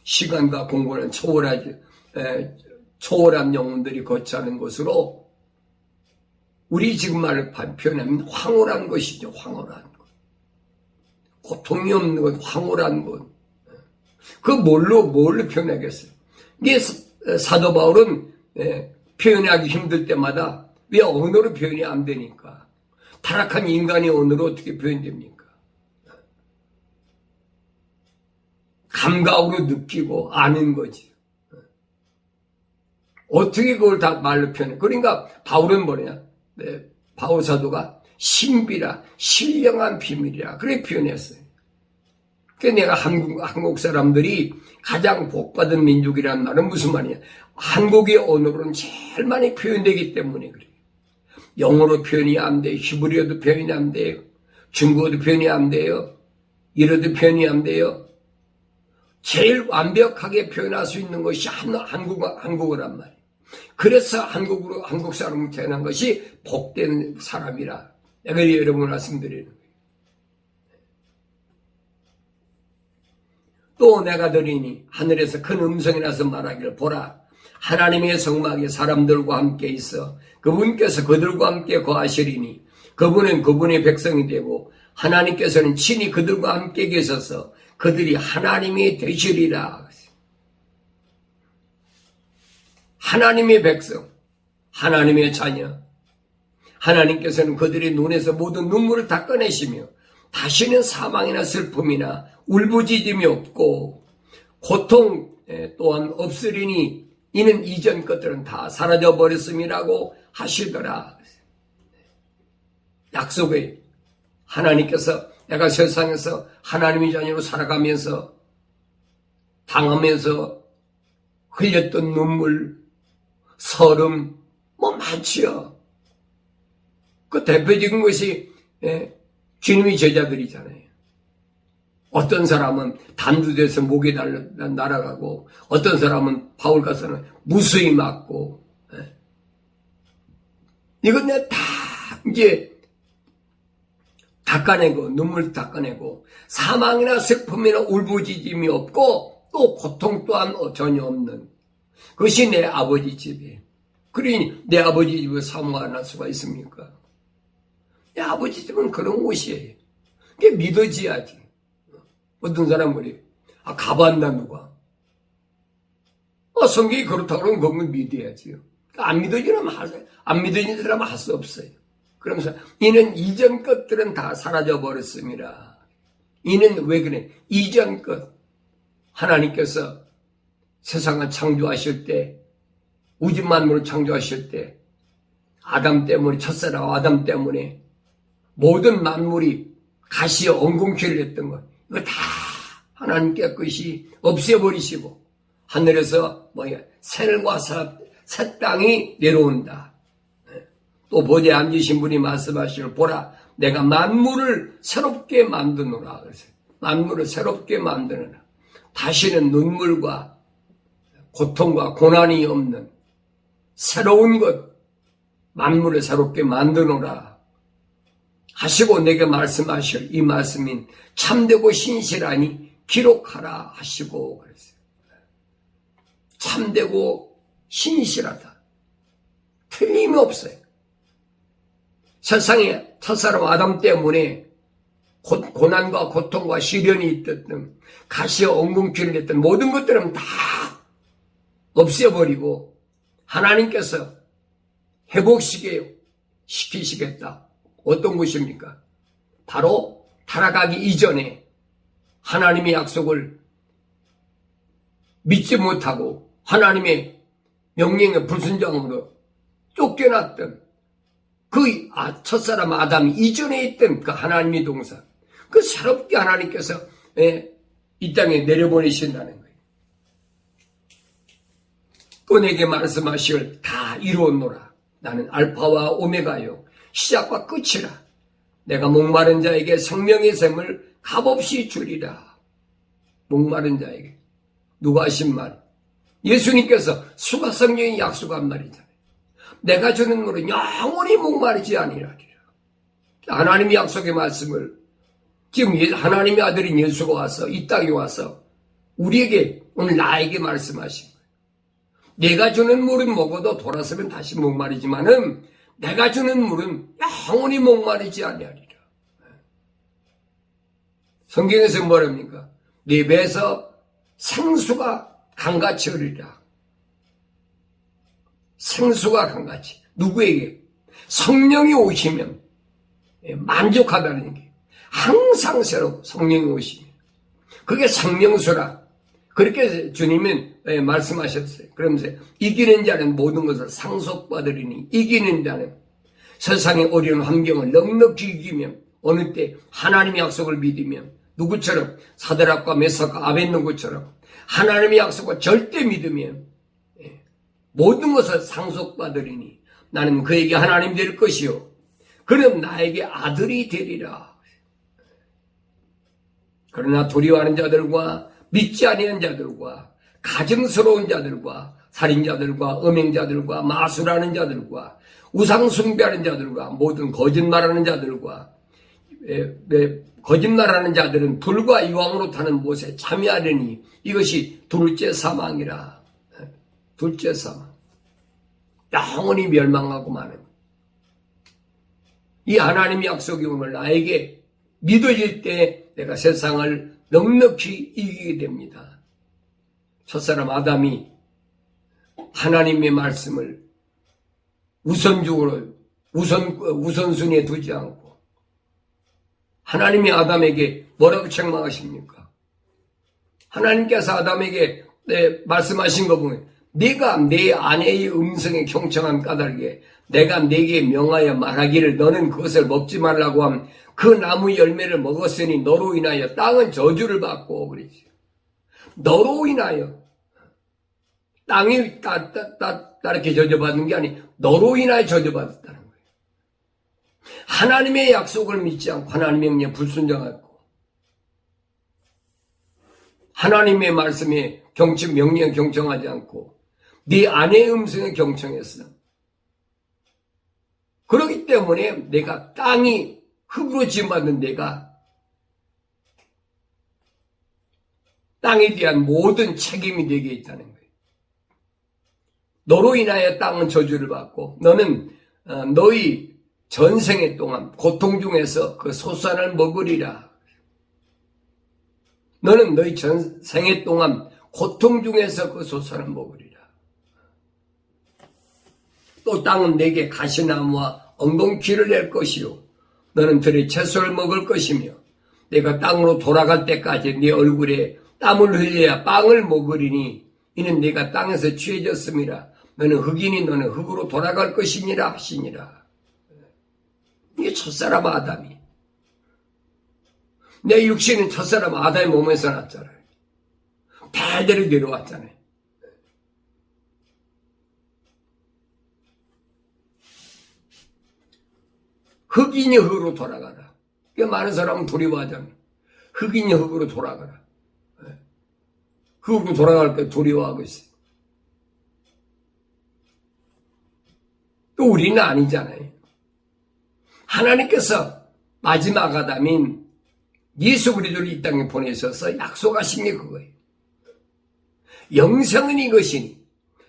Speaker 1: 시간과 공간은 초월한 영혼들이 거처하는 것으로, 우리 지금 말을 표현하면 황홀한 것이죠. 황홀한 것. 고통이 없는 것, 황홀한 것. 그 뭘로 표현하겠어요? 이게 사도 바울은 표현하기 힘들 때마다 왜 언어로 표현이 안 되니까. 타락한 인간의 언어로 어떻게 표현됩니까? 감각으로 느끼고 아는 거지. 어떻게 그걸 다 말로 표현해? 그러니까 바울은 뭐냐? 바울 사도가 신비라, 신령한 비밀이라 그렇게 표현했어요. 그러니까 내가 한국 사람들이 가장 복받은 민족이라는 말은 무슨 말이냐? 한국의 언어로는 제일 많이 표현되기 때문에 그래요. 영어로 표현이 안 돼요. 히브리어도 표현이 안 돼요. 중국어도 표현이 안 돼요. 일어도 표현이 안 돼요. 제일 완벽하게 표현할 수 있는 것이 한국어란 말이에요. 그래서 한국 사람으로 태어난 것이 복된 사람이라 내가 여러분 말씀드리는 거예요. 또 내가 들으니 하늘에서 큰 음성이 나서 말하기를, 보라, 하나님의 성막이 사람들과 함께 있어 그분께서 그들과 함께 거하시리니 그분은 그분의 백성이 되고 하나님께서는 친히 그들과 함께 계셔서 그들이 하나님이 되시리라. 하나님의 백성, 하나님의 자녀, 하나님께서는 그들의 눈에서 모든 눈물을 닦아내시며 다시는 사망이나 슬픔이나 울부짖음이 없고 고통 또한 없으리니 이는 이전 것들은 다 사라져버렸음이라고 하시더라. 약속을 하나님께서 내가 세상에서 하나님의 자녀로 살아가면서 당하면서 흘렸던 눈물, 서름, 많지요. 그 대표적인 것이 주님의 제자들이잖아요. 어떤 사람은 단두대에서 목이 날아가고 어떤 사람은 바울 가서는 무수히 맞고 이건 내가 다 이제 닦아내고 눈물 닦아내고 사망이나 슬픔이나 울부짖음이 없고 또 고통 또한 전혀 없는 그것이 내 아버지 집이에요. 그러니 내 아버지 집을 사모 안 할 수가 있습니까? 내 아버지 집은 그런 곳이에요. 그게 믿어져야지. 어떤 사람은 그래요. 가봤나 누가? 성경이 그렇다고 그러면 그건 믿어야지요. 안 믿어지는 사람은 할 수 없어요. 그러면서 이는 이전 것들은 다 사라져 버렸습니다. 이는 왜 그래? 이전 것. 하나님께서 세상을 창조하실 때, 우주 만물을 창조하실 때, 아담 때문에, 첫사람 아담 때문에 모든 만물이 가시에 엉겅퀴를 했던 것, 이거 다 하나님께 것이 없애버리시고 하늘에서 셀과 새 땅이 내려온다. 또 보좌에 앉으신 분이 말씀하시길 보라 내가 만물을 새롭게 만드노라. 만물을 새롭게 만드노라. 다시는 눈물과 고통과 고난이 없는 새로운 것 만물을 새롭게 만드노라 하시고 내게 말씀하실 이 말씀인 참되고 신실하니 기록하라 하시고 그랬어요. 참되고 신실하다. 틀림없어요. 세상에 첫사람 아담 때문에 고난과 고통과 시련이 있었던 가시와 엉겅퀴를 했던 모든 것들은 다 없애버리고 하나님께서 회복시키시겠다. 어떤 것입니까? 바로 타락하기 이전에 하나님의 약속을 믿지 못하고 하나님의 명령에 불순종으로 쫓겨났던 그 첫사람 아담 이전에 있던 그 하나님의 동산, 그 새롭게 하나님께서 이 땅에 내려보내신다는 거예요. 또 내게 말씀하시길 다 이루었노라. 나는 알파와 오메가요 시작과 끝이라. 내가 목마른 자에게 생명의 샘을 값없이 주리라. 목마른 자에게. 누가 하신 말? 예수님께서 수가성령이 약속한 말이잖아요. 내가 주는 물은 영원히 목마르지 아니하리라. 하나님의 약속의 말씀을 지금 하나님의 아들인 예수가 와서 이 땅에 와서 우리에게 오늘 나에게 말씀하신 거예요. 내가 주는 물은 먹어도 돌아서면 다시 목마르지만은 내가 주는 물은 영원히 목마르지 아니하리라. 성경에서 뭐랍니까? 네 배에서 생수가 강같이 흐르리라. 생수가 강같이. 누구에게? 성령이 오시면 만족하다는 게 항상 새로 성령이 오시면 그게 생명수라. 그렇게 주님은 말씀하셨어요. 그러면서 이기는 자는 모든 것을 상속받으리니 이기는 자는 세상의 어려운 환경을 넉넉히 이기면 어느 때 하나님의 약속을 믿으면 누구처럼 사드락과 메삭과 아벳느고처럼 하나님의 약속을 절대 믿으면 모든 것을 상속받으리니 나는 그에게 하나님 될 것이요 그는 나에게 아들이 되리라. 그러나 두려워하는 자들과 믿지 아니하는 자들과 가증스러운 자들과 살인자들과 음행자들과 마술하는 자들과 우상 숭배하는 자들과 모든 거짓말하는 자들과 거짓말하는 자들은 불과 이왕으로 타는 못에 참여하려니 이것이 둘째 사망이라. 둘째 사망. 영원히 멸망하고 마는. 이 하나님의 약속이 오늘 나에게 믿어질 때 내가 세상을 넉넉히 이기게 됩니다. 첫사람 아담이 하나님의 말씀을 우선순위에 두지 않고 하나님이 아담에게 뭐라고 책망하십니까? 하나님께서 아담에게 말씀하신 거 보면 네가 내 아내의 음성에 경청한 까닭에 내가 네게 명하여 말하기를 너는 그것을 먹지 말라고 함 그 나무 열매를 먹었으니 너로 인하여 땅은 저주를 받고 그러지. 너로 인하여 땅이 이렇게 저주받는 게 아니 너로 인하여 저주받았다는 거예요. 하나님의 약속을 믿지 않고 하나님의 명령에 불순종하고 하나님의 말씀에 명령에 경청하지 않고 네 아내의 음성에 경청했어. 그렇기 때문에 내가 땅이 흙으로 지음받는 내가 땅에 대한 모든 책임이 내게 있다는 거예요. 너로 인하여 땅은 저주를 받고 너는 너희 전생에 동안 고통 중에서 그 소산을 먹으리라. 너는 너희 전생에 동안 고통 중에서 그 소산을 먹으리라. 또 땅은 내게 가시나무와 엉겅퀴를 낼 것이요 너는 들의 채소를 먹을 것이며 내가 땅으로 돌아갈 때까지 네 얼굴에 땀을 흘려야 빵을 먹으리니 이는 내가 땅에서 취해졌음이라. 너는 흙이니 너는 흙으로 돌아갈 것이니라 하시니라. 이게 첫사람 아담이. 내 육신은 첫사람 아담의 몸에서 났잖아요. 대대로 내려왔잖아요. 흙이니 흙으로 돌아가라. 많은 사람은 두려워하잖아요. 흙이니 흙으로 돌아가라. 흙으로 돌아갈 때 두려워하고 있어요. 또 우리는 아니잖아요. 하나님께서 마지막 아담인 예수 그리스도를 이 땅에 보내셔서 약속하신 게 그거예요. 영생은 이것이니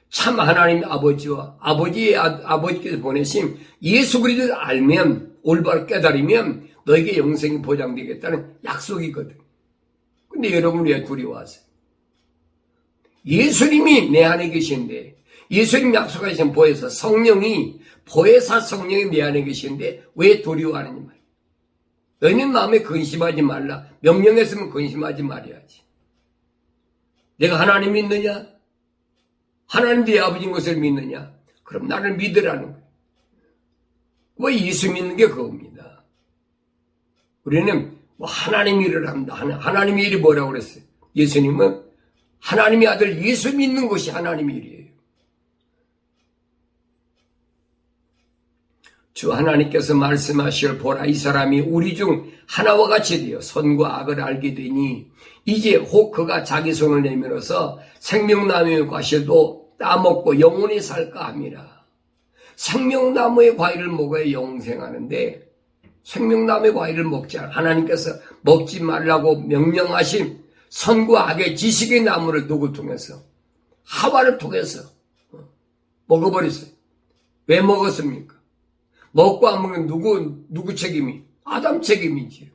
Speaker 1: 참 하나님 아버지와 아버지께서 보내신 예수 그리스도를 알면 올바로 깨달으면 너에게 영생이 보장되겠다는 약속이거든. 근데 여러분이 왜 두려워하세요? 예수님이 내 안에 계신데 예수님 약속하신 보혜사 성령이 보혜사 성령이 내 안에 계신데 왜 두려워하느냐 말이야. 너희는 마음에 근심하지 말라. 명령했으면 근심하지 말아야지. 내가 하나님 믿느냐? 하나님 네 아버지인 것을 믿느냐? 그럼 나를 믿으라는 거예요. 왜 예수 믿는 게 그겁니다. 우리는 뭐 하나님 일을 합니다. 하나님의 일이 뭐라고 그랬어요? 예수님은 하나님의 아들 예수 믿는 것이 하나님의 일이에요. 주 하나님께서 말씀하시길 보라 이 사람이 우리 중 하나와 같이 되어 선과 악을 알게 되니 이제 혹 그가 자기 손을 내밀어서 생명나무의 과실도 따먹고 영원히 살까 합니다. 생명나무의 과일을 먹어야 영생하는데 생명나무의 과일을 먹지 않아. 하나님께서 먹지 말라고 명령하신 선과 악의 지식의 나무를 누구 통해서? 하와를 통해서 먹어버렸어요. 왜 먹었습니까? 먹고 안 먹는 누구 책임이? 아담 책임이지.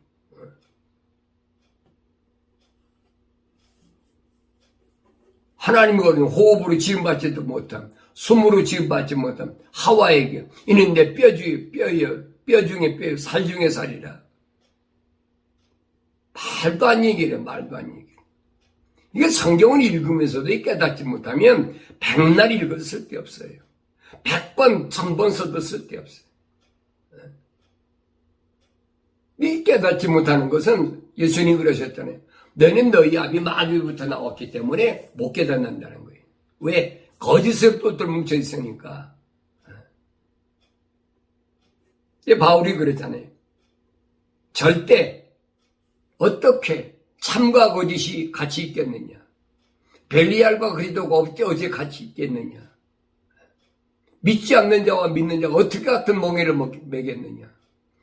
Speaker 1: 하나님이 호흡으로 지음받지도 못함, 숨으로 지음받지 못함, 하와에게 이는 내 뼈 중에 뼈요, 살 중에 살이라. 말도 안 얘기래, 말도 안 얘기. 이게 성경을 읽으면서도 깨닫지 못하면 백날 읽어도 쓸데없어요. 100번, 1000번 써도 쓸데없어요. 이 깨닫지 못하는 것은 예수님이 그러셨잖아요. 너는 너희 아비 마귀부터 나왔기 때문에 못 깨닫는다는 거예요. 왜? 거짓으로 똘똘 뭉쳐 있으니까. 바울이 그랬잖아요. 절대 어떻게 참과 거짓이 같이 있겠느냐. 벨리알과 그리스도가 어제 같이 있겠느냐. 믿지 않는 자와 믿는 자가 어떻게 같은 멍에를 매겠느냐.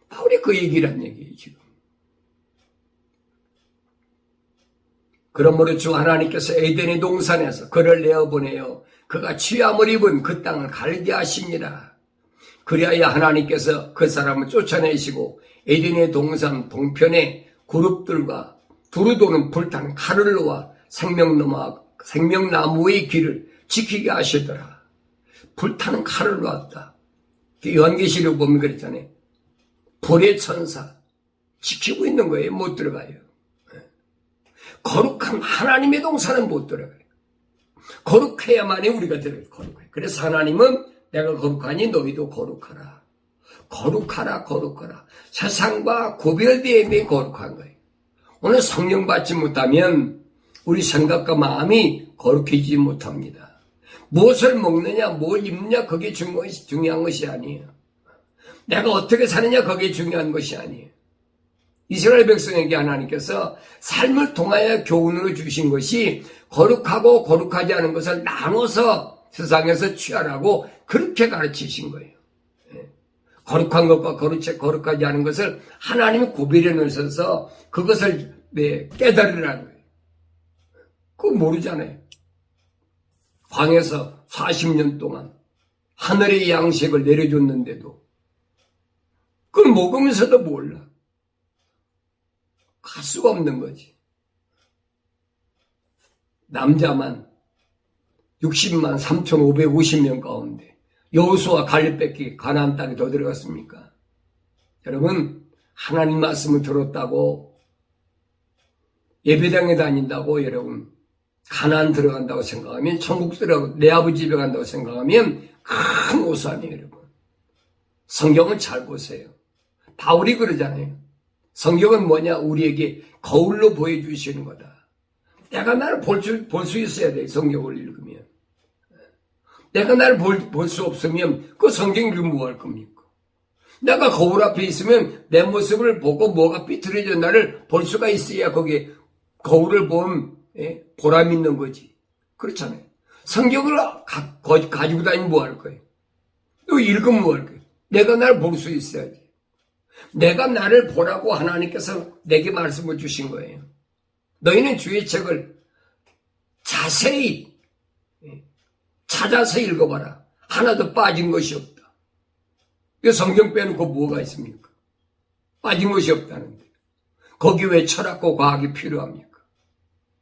Speaker 1: 바울이 그 얘기를 한 얘기예요, 지금. 그러므로 주 하나님께서 에덴의 동산에서 그를 내어보내어 그가 취함을 입은 그 땅을 갈게 하십니다. 그리하여 하나님께서 그 사람을 쫓아내시고 에덴의 동산 동편에 그룹들과 두루 도는 불타는 칼을 놓아 생명나무의 길을 지키게 하시더라. 불타는 칼을 놓았다. 요한계시록 보면 그랬잖아요. 불의 천사 지키고 있는 거예요. 못 들어가요. 거룩한 하나님의 동산은 못 들어가요. 거룩해야만이 우리가 들어가요. 거룩해. 그래서 하나님은 내가 거룩하니 너희도 거룩하라. 거룩하라, 거룩하라. 세상과 구별되어야 거룩한 거예요. 오늘 성령 받지 못하면 우리 생각과 마음이 거룩해지지 못합니다. 무엇을 먹느냐, 뭘 입느냐, 그게 중요한 것이 아니에요. 내가 어떻게 사느냐, 그게 중요한 것이 아니에요. 이스라엘 백성에게 하나님께서 삶을 통하여 교훈으로 주신 것이 거룩하고 거룩하지 않은 것을 나눠서 세상에서 취하라고 그렇게 가르치신 거예요. 거룩한 것과 거룩하지 않은 것을 하나님이 구별해 놓으셔서 그것을 깨달으라는 거예요. 그거 모르잖아요. 광에서 40년 동안 하늘의 양식을 내려줬는데도 그걸 먹으면서도 몰라. 갈 수가 없는 거지. 남자만 60만 3,550명 가운데 여호수아 갈렙 뺏기 가나안 땅에 더 들어갔습니까? 여러분, 하나님 말씀을 들었다고 예배당에 다닌다고 여러분 가나안 들어간다고 생각하면, 천국 들어가고 내 아버지 집에 간다고 생각하면 큰 오산이에요. 여러분, 성경을 잘 보세요. 바울이 그러잖아요. 성경은 뭐냐? 우리에게 거울로 보여주시는 거다. 내가 나를 볼 수 있어야 돼. 성경을 읽으면. 내가 나를 볼 수 없으면 그 성경 읽으면 뭐 할 겁니까? 내가 거울 앞에 있으면 내 모습을 보고 뭐가 삐뚤어져 나를 볼 수가 있어야 거기에 거울을 본 보람 있는 거지. 그렇잖아요. 성경을 가지고 다니면 뭐 할 거예요? 또 읽으면 뭐 할 거예요? 내가 나를 볼 수 있어야지. 내가 나를 보라고 하나님께서 내게 말씀을 주신 거예요. 너희는 주의 책을 자세히 찾아서 읽어봐라. 하나도 빠진 것이 없다. 이 성경 빼놓고 뭐가 있습니까? 빠진 것이 없다는데. 거기 왜 철학과 과학이 필요합니까?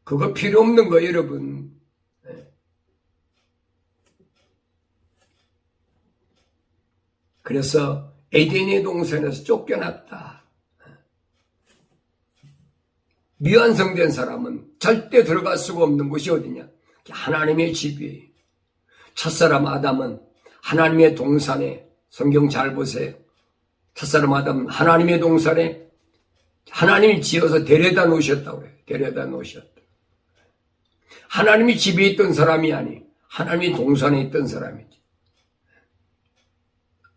Speaker 1: 그거 필요 없는 거예요, 여러분. 그래서 에덴의 동산에서 쫓겨났다. 미완성된 사람은 절대 들어갈 수가 없는 곳이 어디냐? 하나님의 집이에요. 첫사람 아담은 하나님의 동산에, 성경 잘 보세요. 첫사람 아담은 하나님의 동산에 하나님이 지어서 데려다 놓으셨다고 그래요. 데려다 놓으셨다. 하나님이 집에 있던 사람이 아니, 하나님이 동산에 있던 사람이지.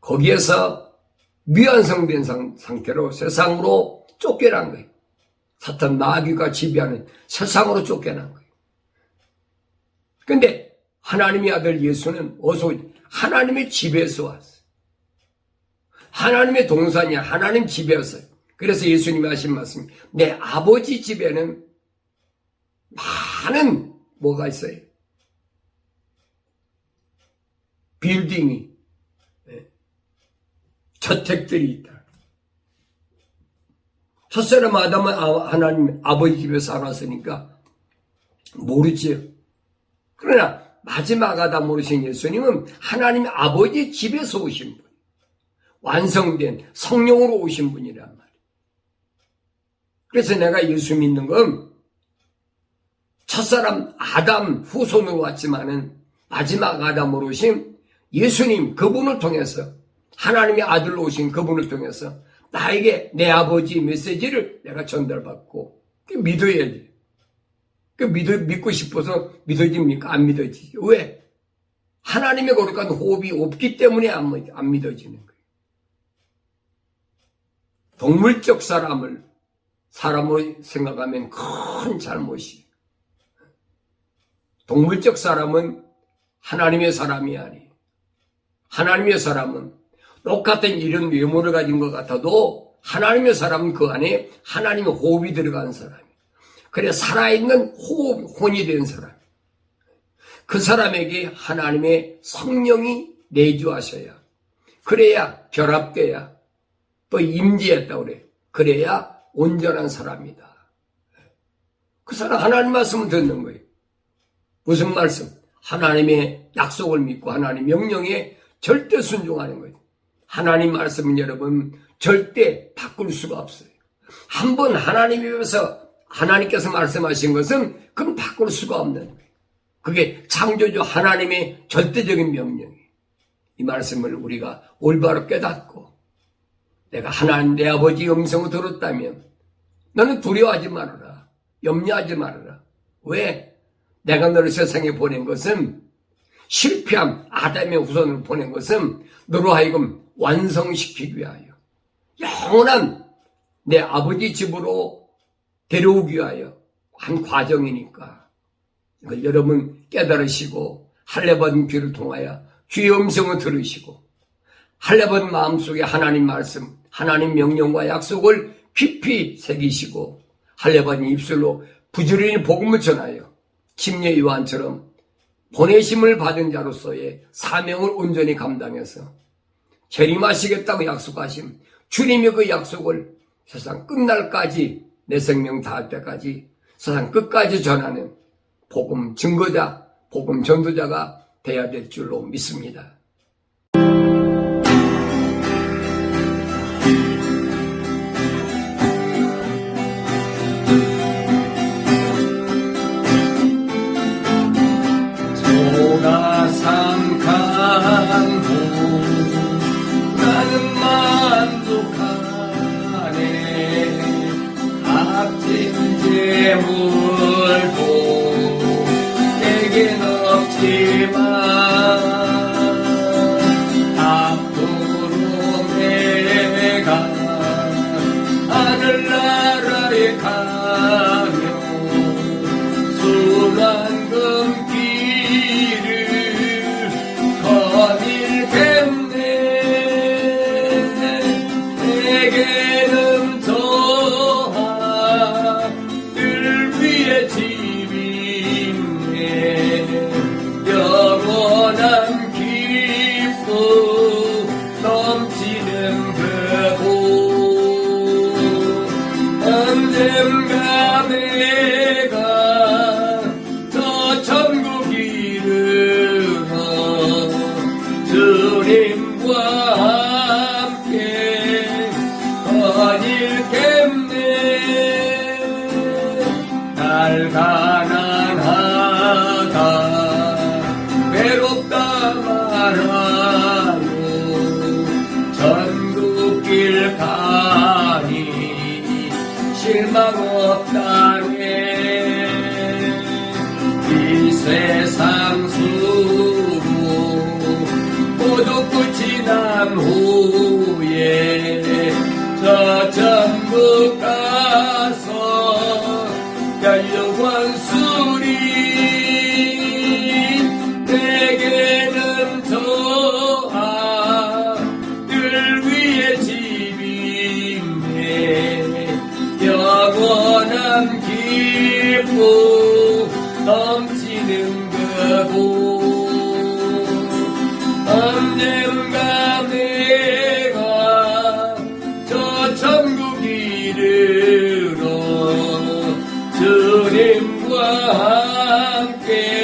Speaker 1: 거기에서 미완성된 상태로 세상으로 쫓겨난 거예요. 사탄 마귀가 지배하는 세상으로 쫓겨난 거예요. 그런데 하나님의 아들 예수는 하나님의 집에서 왔어요. 하나님의 동산이야. 하나님 집에서요. 그래서 예수님이 하신 말씀, 내 아버지 집에는 많은 뭐가 있어요? 빌딩이, 저택들이 있다. 첫사람 아담은 하나님 아버지 집에서 살았으니까 모르지요. 그러나 마지막 아담으로 오신 예수님은 하나님 아버지 집에서 오신 분, 완성된 성령으로 오신 분이란 말이에요. 그래서 내가 예수 믿는 건 첫사람 아담 후손으로 왔지만은 마지막 아담으로 오신 예수님, 그분을 통해서, 하나님의 아들로 오신 그분을 통해서 나에게 내 아버지 메시지를 내가 전달받고 믿어야지. 믿고 싶어서 믿어집니까? 안 믿어지지. 왜? 하나님의 거룩한 호흡이 없기 때문에 안 믿어지는 거예요. 동물적 사람으로 생각하면 큰 잘못이에요. 동물적 사람은 하나님의 사람이 아니에요. 하나님의 사람은 똑같은 이런 외모를 가진 것 같아도 하나님의 사람은 그 안에 하나님의 호흡이 들어간 사람이에요. 그래 살아있는 혼이 된 사람. 그 사람에게 하나님의 성령이 내주하셔야, 그래야 결합돼야 또 임재했다고 그래. 그래야 온전한 사람이다. 그 사람 하나님 말씀을 듣는 거예요. 무슨 말씀? 하나님의 약속을 믿고 하나님 명령에 절대 순종하는 거예요. 하나님 말씀은 여러분 절대 바꿀 수가 없어요. 한번 하나님께서 말씀하신 것은 그건 바꿀 수가 없는 거예요. 그게 창조주 하나님의 절대적인 명령이에요. 이 말씀을 우리가 올바로 깨닫고 내가 하나님 내 아버지 음성을 들었다면 너는 두려워하지 말아라. 염려하지 말아라. 왜? 내가 너를 세상에 보낸 것은 실패한 아담의 후손을 보낸 것은 너로 하여금 완성시키기 위하여 영원한 내 아버지 집으로 데려오기 위하여 한 과정이니까 이걸 여러분 깨달으시고 할례받은 귀를 통하여 주의 음성을 들으시고 할례받은 마음속에 하나님 말씀, 하나님 명령과 약속을 깊이 새기시고 할례받은 입술로 부지런히 복음을 전하여 침례 요한처럼 보내심을 받은 자로서의 사명을 온전히 감당해서 재림하시겠다고 약속하신 주님의 그 약속을 세상 끝날까지 내 생명 다할 때까지 세상 끝까지 전하는 복음 증거자, 복음 전도자가 되어야 될 줄로 믿습니다.
Speaker 2: 삼간도 나는 만족하네. 값진 재물도 내겐 없지만 앞으로 내가 하늘나라에 가며 순한 금길을 거닐겠네. 내게는 저 하늘 위에 집이 있네. 영원한 기쁨 넘치는 그곳. 언젠가 내가 저 천국 이르러 주님과 함께 거닐겠네. 날 가난하다 외롭다 말아요. 전국길 가니 실망 없다네. 이 세상 수고 모두 끝이 난 후에 저 천국 가서 영원 수리. 내게는 저 하늘 위에 집이 있네. 영원한 기쁨 넘치는 그곳. 언젠가 내가 저 천국 이르러 주님과 함께